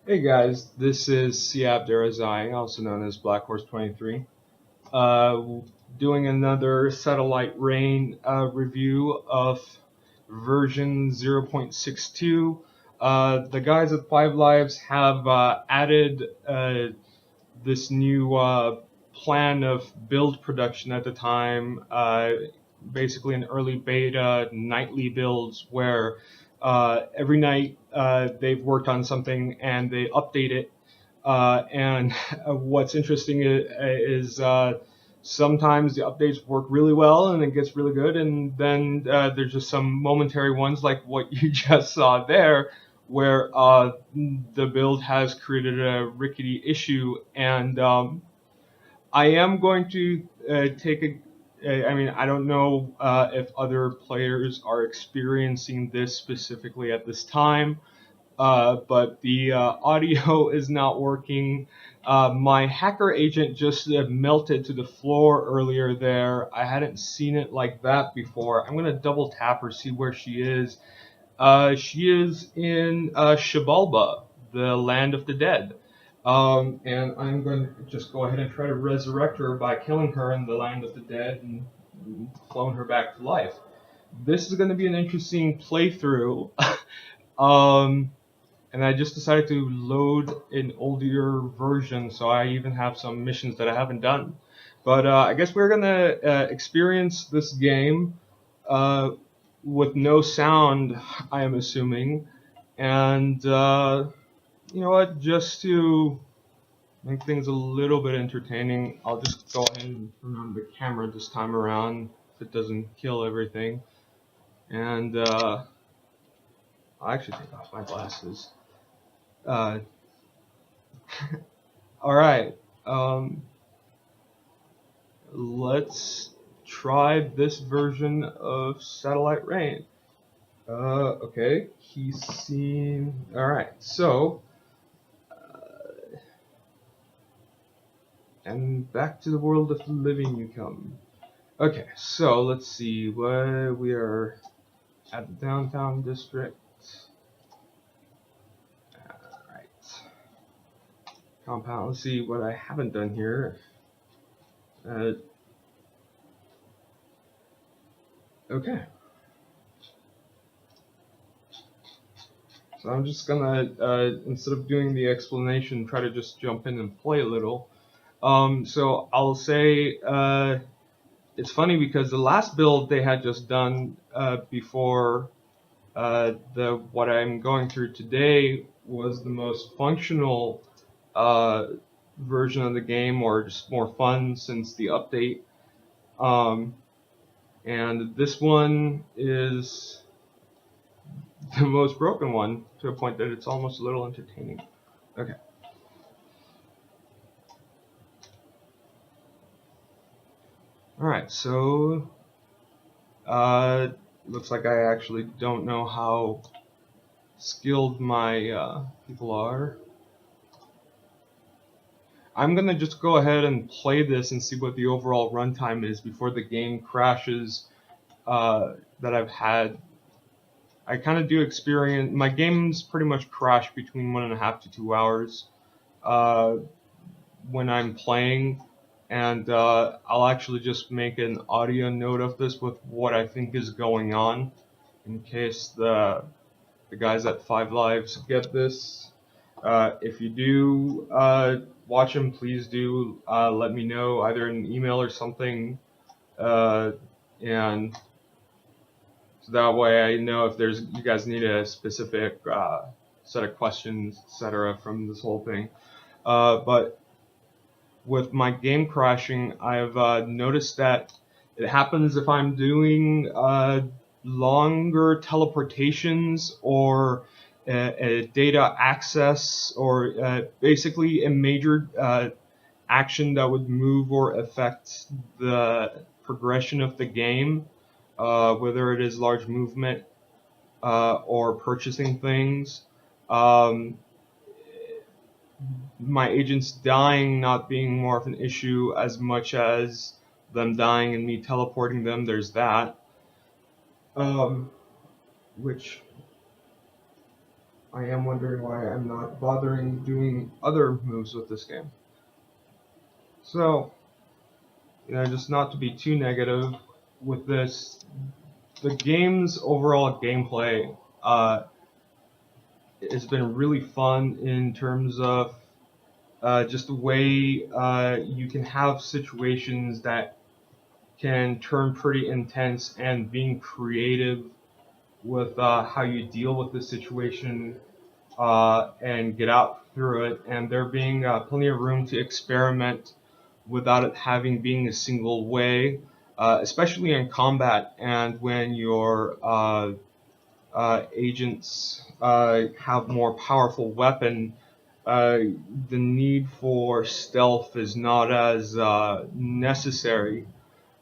Hey guys, this is Siab Derazai, also known as Black Horse 23, doing another Satellite Rain review of version 0.62. The guys at Five Lives have added this new plan of build production at the time, basically an early beta, nightly builds where every night they've worked on something and they update it. And what's interesting is sometimes the updates work really well and it gets really good, and then there's just some momentary ones like what you just saw there, where the build has created a rickety issue, and I am going to take I mean, I don't know if other players are experiencing this specifically at this time, but the audio is not working. My hacker agent just melted to the floor earlier there. I hadn't seen it like that before. I'm going to double tap her, see where she is. She is in Xibalba, the land of the dead. And I'm going to just go ahead and try to resurrect her by killing her in the land of the dead and clone her back to life. This is going to be an interesting playthrough. um, and I just decided to load an older version, so I even have some missions that I haven't done. But I guess we're gonna experience this game with no sound, I am assuming, and you know what? Just to make things a little bit entertaining, I'll just go ahead and turn on the camera this time around, if it doesn't kill everything, and I'll actually take off my glasses. Uh, All right. Let's try this version of Satellite Rain. Okay. He's seen. All right. So, and back to the world of the living you come. Okay. So let's see. Where we are at the downtown district. All right. Compound. Let's see what I haven't done here. Okay. So I'm just gonna, instead of doing the explanation, try to just jump in and play a little. So I'll say, it's funny because the last build they had just done before the what I'm going through today was the most functional version of the game, or just more fun since the update. And this one is the most broken one, to a point that it's almost a little entertaining. Okay. Alright, so looks like I actually don't know how skilled my people are. I'm gonna just go ahead and play this and see what the overall runtime is before the game crashes that I've had. I kind of do experience, my games pretty much crash between 1.5 to 2 hours when I'm playing, and I'll actually just make an audio note of this with what I think is going on, in case the guys at Five Lives get this. If you do watch them, please do let me know, either in an email or something, and so that way I know if you guys need a specific set of questions, etc., from this whole thing. But with my game crashing, I've noticed that it happens if I'm doing longer teleportations or a data access, or basically a major action that would move or affect the progression of the game, whether it is large movement or purchasing things. My agents dying not being more of an issue as much as them dying and me teleporting them. There's that. Which I am wondering why I'm not bothering doing other moves with this game. So, just not to be too negative with this, the game's overall gameplay has been really fun in terms of just the way you can have situations that can turn pretty intense, and being creative with how you deal with the situation and get out through it, and there being plenty of room to experiment without it having being a single way, especially in combat and when your agents have more powerful weapon. The need for stealth is not as necessary,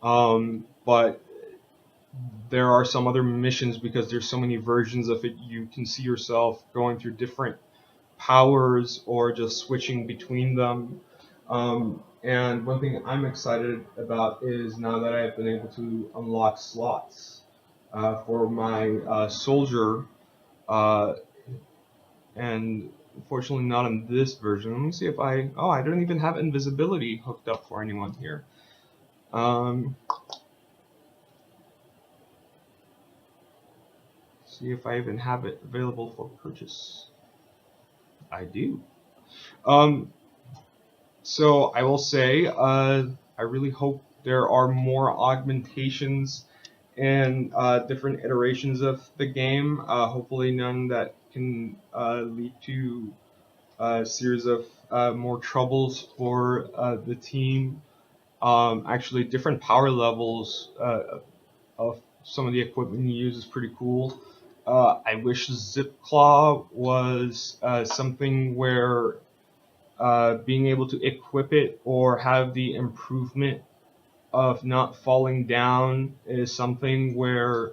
but there are some other missions, because there's so many versions of it, you can see yourself going through different powers or just switching between them. And one thing I'm excited about is now that I've been able to unlock slots for my soldier, uh, and unfortunately not in this version. Let me see if I don't even have invisibility hooked up for anyone here. See if I even have it available for purchase. I do. So I will say, I really hope there are more augmentations and different iterations of the game. Hopefully none that can lead to a series of more troubles for the team. Actually, different power levels of some of the equipment you use is pretty cool. I wish Zip Claw was something where being able to equip it or have the improvement of not falling down is something where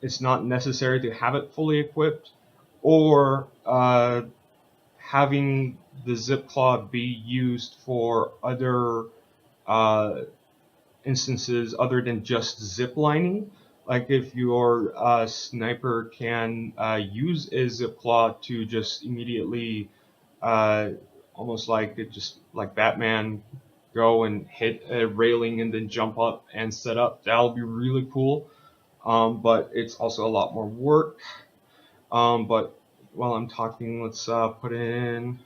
it's not necessary to have it fully equipped, or having the Zip Claw be used for other instances other than just zip lining. Like if your sniper can use a Zip Claw to just immediately, uh, almost like Batman, go and hit a railing and then jump up and set up. That'll be really cool. But it's also a lot more work. But while I'm talking, let's put in.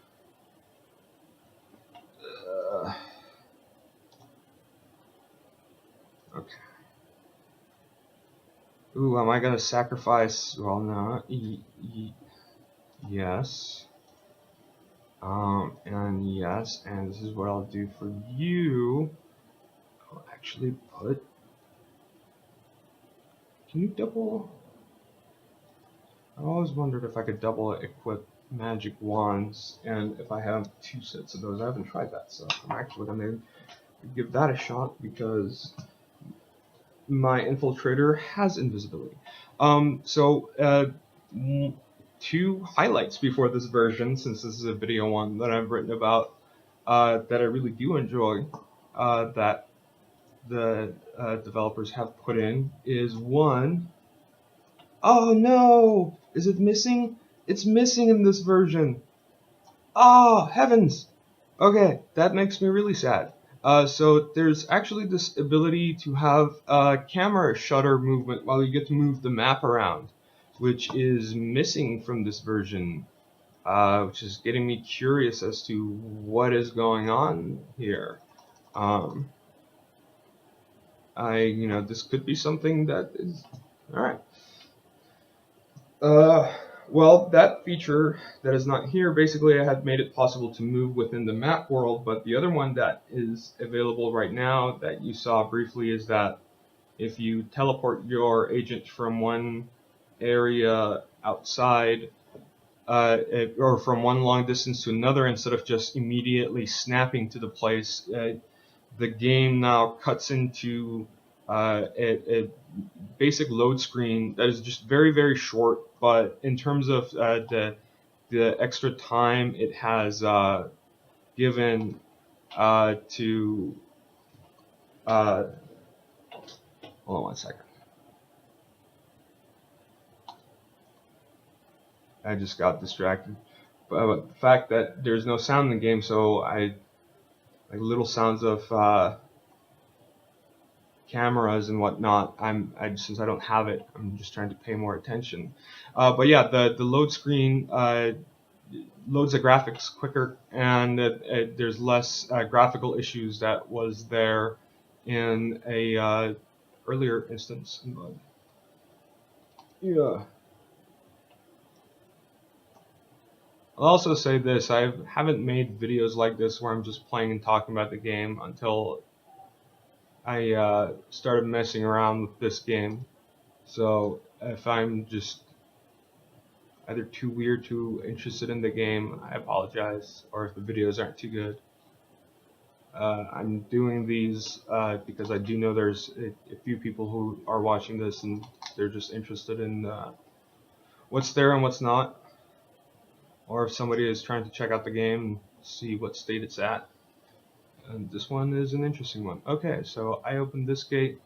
Okay. Ooh, am I gonna sacrifice? Well, no. Yes. And yes, and this is what I'll do for you. I'll actually put. Can you double? I always wondered if I could double equip magic wands, and if I have 2 sets of those. I haven't tried that, so I'm actually gonna give that a shot because my infiltrator has invisibility. So 2 highlights before this version, since this is a video one that I've written about, that I really do enjoy, that the developers have put in, is one. Oh no! Is it missing? It's missing in this version. Oh, heavens! Okay, that makes me really sad. So there's actually this ability to have camera shutter movement while you get to move the map around, which is missing from this version, which is getting me curious as to what is going on here. This could be something that is all right. Well, that feature that is not here, basically I had made it possible to move within the map world, but the other one that is available right now that you saw briefly is that if you teleport your agent from one area outside, or from one long distance to another, instead of just immediately snapping to the place, the game now cuts into a basic load screen that is just very, very short, but in terms of the extra time it has given to hold on one second. I just got distracted. But the fact that there's no sound in the game, so I like little sounds of cameras and whatnot. Since I don't have it, I'm just trying to pay more attention. But yeah, the load screen loads the graphics quicker, and there's less graphical issues that was there in a earlier instance. Yeah. I'll also say this: I haven't made videos like this where I'm just playing and talking about the game until I started messing around with this game. So if I'm just either too weird, too interested in the game, I apologize. Or if the videos aren't too good. I'm doing these because I do know there's a few people who are watching this and they're just interested in what's there and what's not. Or if somebody is trying to check out the game and see what state it's at. And this one is an interesting one. Okay, so I opened this gate.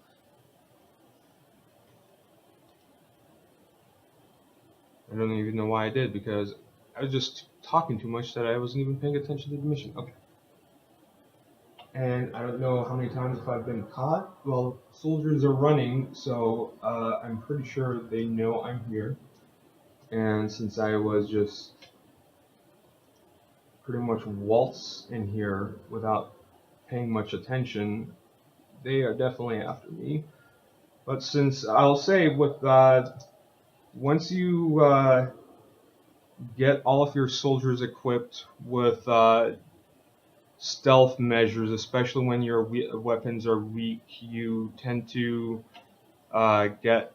I don't even know why I did, because I was just talking too much that I wasn't even paying attention to the mission. Okay. And I don't know how many times if I've been caught. Well, soldiers are running, so I'm pretty sure they know I'm here. And since I was just pretty much waltz in here without paying much attention, they are definitely after me. But since I'll say with once you get all of your soldiers equipped with stealth measures, especially when your weapons are weak, you tend to get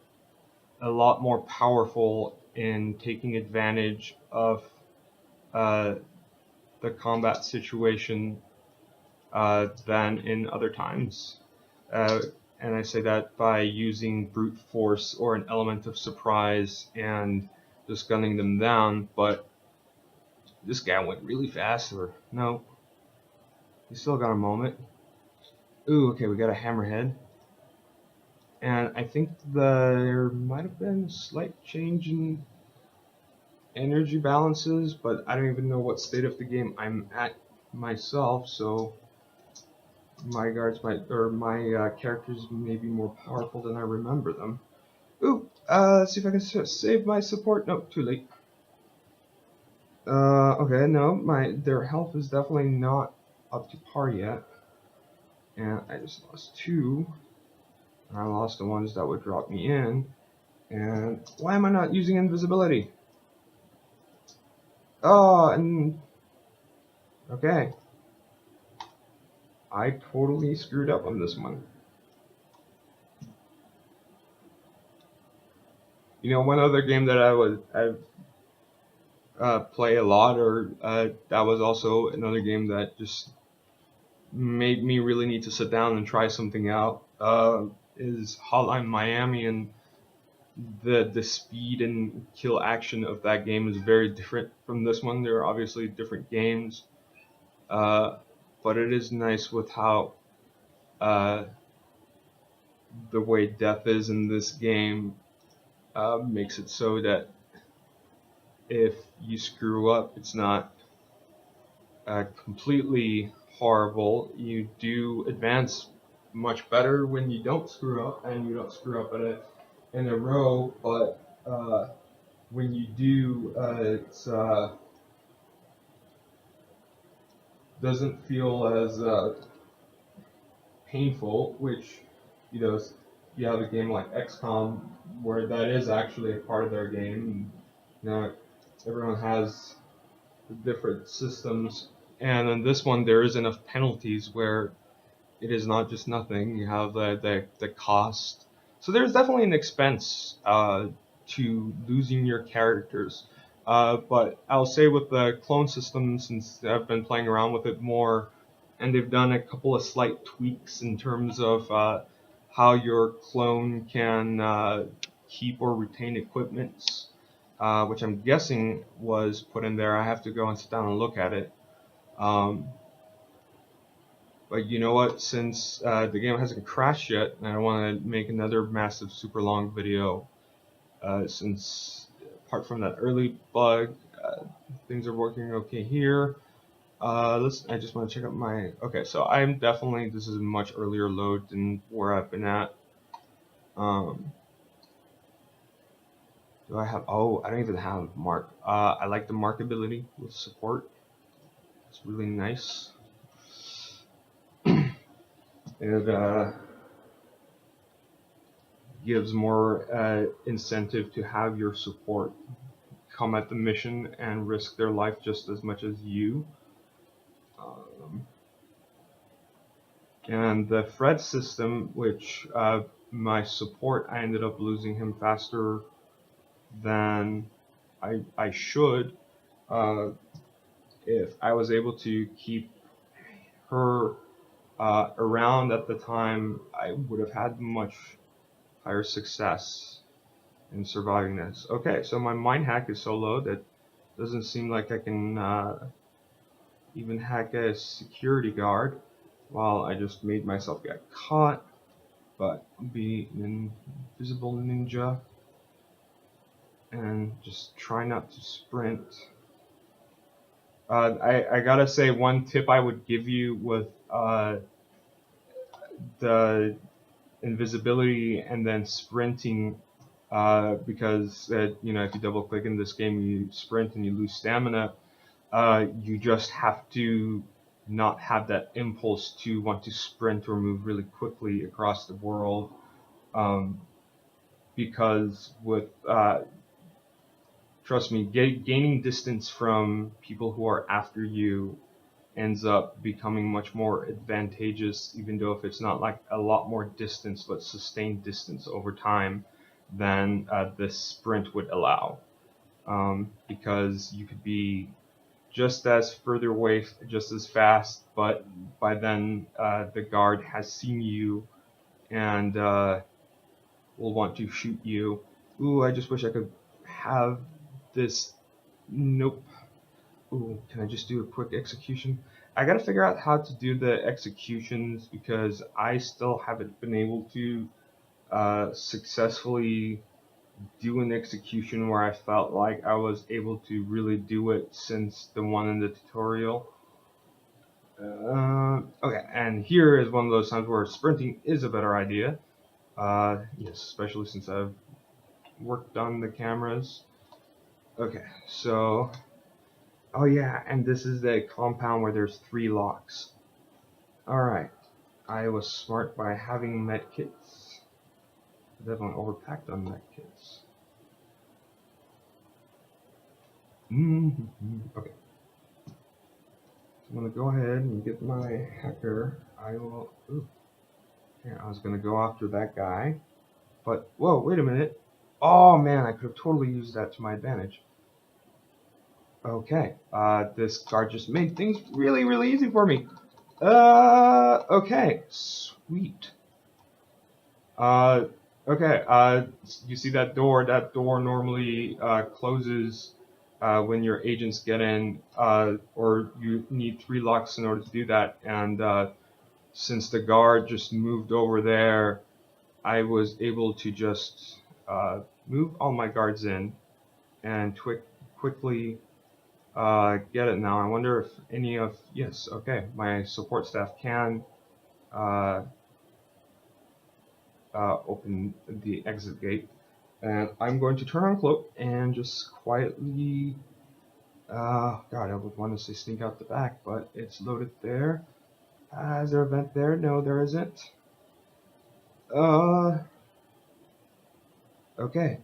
a lot more powerful in taking advantage of the combat situation than in other times. And I say that by using brute force or an element of surprise and just gunning them down. But this guy went really fast, or no, he still got a moment. Ooh, okay, we got a hammerhead. And I think there might have been a slight change in energy balances, but I don't even know what state of the game I'm at myself, so my characters may be more powerful than I remember them. Ooh, let's see if I can save my support. No, too late. Okay, no, their health is definitely not up to par yet. And I just lost two. I lost the ones that would drop me in. And why am I not using invisibility? Oh, and okay. I totally screwed up on this one. You know, one other game that I play a lot, or that was also another game that just made me really need to sit down and try something out, is Hotline Miami, and the speed and kill action of that game is very different from this one. There are obviously different games, but it is nice with how the way death is in this game makes it so that if you screw up, it's not completely horrible. You do advance much better when you don't screw up, and you don't screw up in a row. But when you do, it's doesn't feel as painful. Which, you know, you have a game like XCOM where that is actually a part of their game. You know, everyone has different systems, and in this one there is enough penalties where it is not just nothing. You have the cost, so there's definitely an expense to losing your characters. But I'll say with the clone system, since I've been playing around with it more, and they've done a couple of slight tweaks in terms of how your clone can keep or retain equipments, which I'm guessing was put in there. I have to go and sit down and look at it. But you know what? Since the game hasn't crashed yet, and I don't want to make another massive, super long video, since apart from that early bug, things are working okay here. I just want to check out my, okay, so I'm definitely, this is a much earlier load than where I've been at. Do I have, oh, I don't even have mark. I like the mark ability with support. It's really nice. It gives more incentive to have your support come at the mission and risk their life just as much as you. And the Fred system, which my support, I ended up losing him faster than I should. If I was able to keep her around at the time, I would have had much higher success in surviving this. Okay, so my mind hack is so low that it doesn't seem like I can even hack a security guard. While I just made myself get caught, but be an invisible ninja and just try not to sprint. I gotta say, one tip I would give you with the invisibility and then sprinting, because you know, if you double click in this game, you sprint and you lose stamina. You just have to not have that impulse to want to sprint or move really quickly across the world, because with trust me, gaining distance from people who are after you ends up becoming much more advantageous, even though if it's not like a lot more distance, but sustained distance over time than the sprint would allow. Because you could be just as further away, just as fast, but by then the guard has seen you and will want to shoot you. Ooh, I just wish I could have this. Nope. Ooh, can I just do a quick execution? I gotta figure out how to do the executions because I still haven't been able to successfully do an execution where I felt like I was able to really do it since the one in the tutorial. Okay, and here is one of those times where sprinting is a better idea. Yes, especially since I've worked on the cameras. Okay, so, oh yeah, and this is the compound where there's 3 locks. Alright, I was smart by having medkits. I definitely overpacked on medkits. Okay. I'm gonna go ahead and get my hacker. I will. Ooh. Yeah, I was gonna go after that guy, but whoa! Wait a minute. Oh man, I could have totally used that to my advantage. Okay. This guard just made things really, really easy for me. Okay. Sweet. Okay. You see that door? That door normally closes when your agents get in, or you need 3 locks in order to do that. And since the guard just moved over there, I was able to just move all my guards in and quickly get it now. I wonder if any of, yes, okay, my support staff can open the exit gate. And I'm going to turn on cloak and just quietly, God, I would want to say sneak out the back, but it's loaded there. Is there a vent there? No, there isn't. Okay,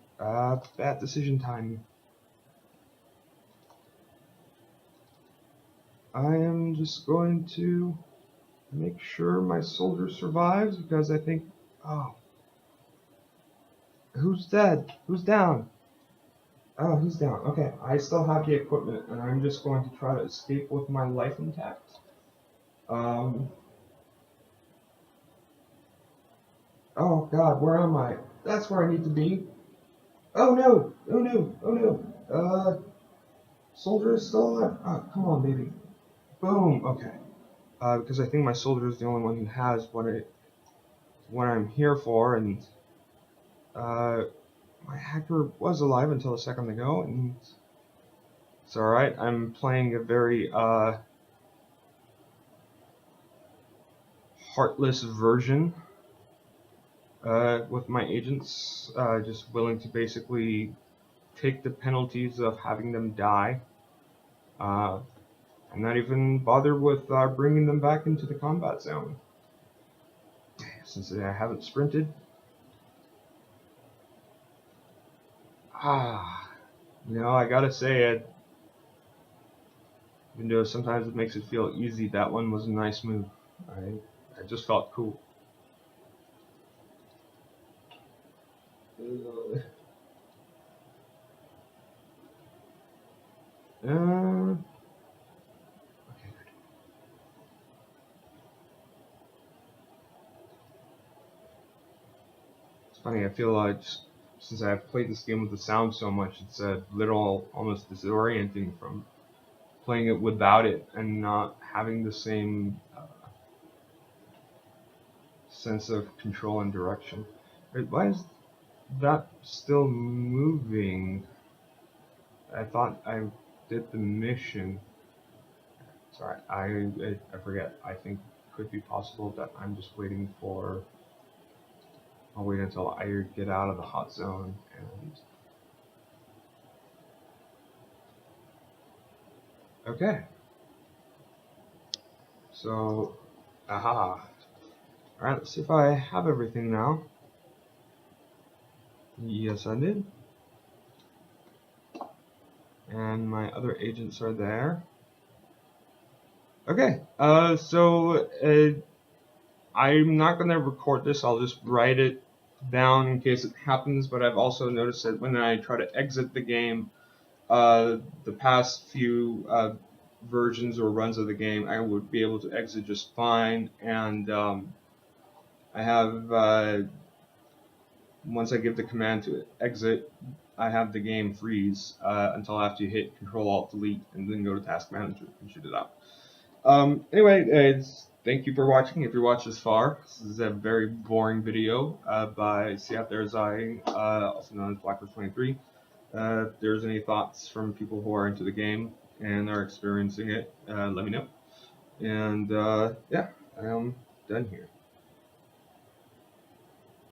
bad decision time. I am just going to make sure my soldier survives because I think, oh, who's dead? Who's down? Oh, he's down. Okay, I still have the equipment, and I'm just going to try to escape with my life intact. Oh God, where am I? That's where I need to be. Oh no! Oh no! Oh no! Soldier is still alive. Oh, come on, baby. Boom. Okay. Because I think my soldier is the only one who has what I'm here for, and my hacker was alive until a second ago, and it's alright. I'm playing a very heartless version with my agents, just willing to basically take the penalties of having them die. I'm not even bothered with bringing them back into the combat zone, since I haven't sprinted. I gotta say it. Even though sometimes it makes it feel easy, that one was a nice move. I just felt cool. Okay. It's funny. I feel like since I've played this game with the sound so much, it's a little almost disorienting from playing it without it and not having the same sense of control and direction. Wait, why is that still moving? I thought I did the mission. Sorry, I forget. I think it could be possible that I'm just waiting for. I'll wait until I get out of the hot zone and. Okay. So, aha. Alright, let's see if I have everything now. Yes, I did. And my other agents are there. Okay, I'm not going to record this. I'll just write it down in case it happens, but I've also noticed that when I try to exit the game, the past few versions or runs of the game, I would be able to exit just fine, and I have, once I give the command to exit, I have the game freeze until after you hit Control-Alt-Delete and then go to Task Manager and shoot it out. Anyway, thank you for watching. If you watched this far, this is a very boring video by See Out There Zai, also known as Blackhorse23. If there's any thoughts from people who are into the game and are experiencing it, let me know. And yeah, I am done here.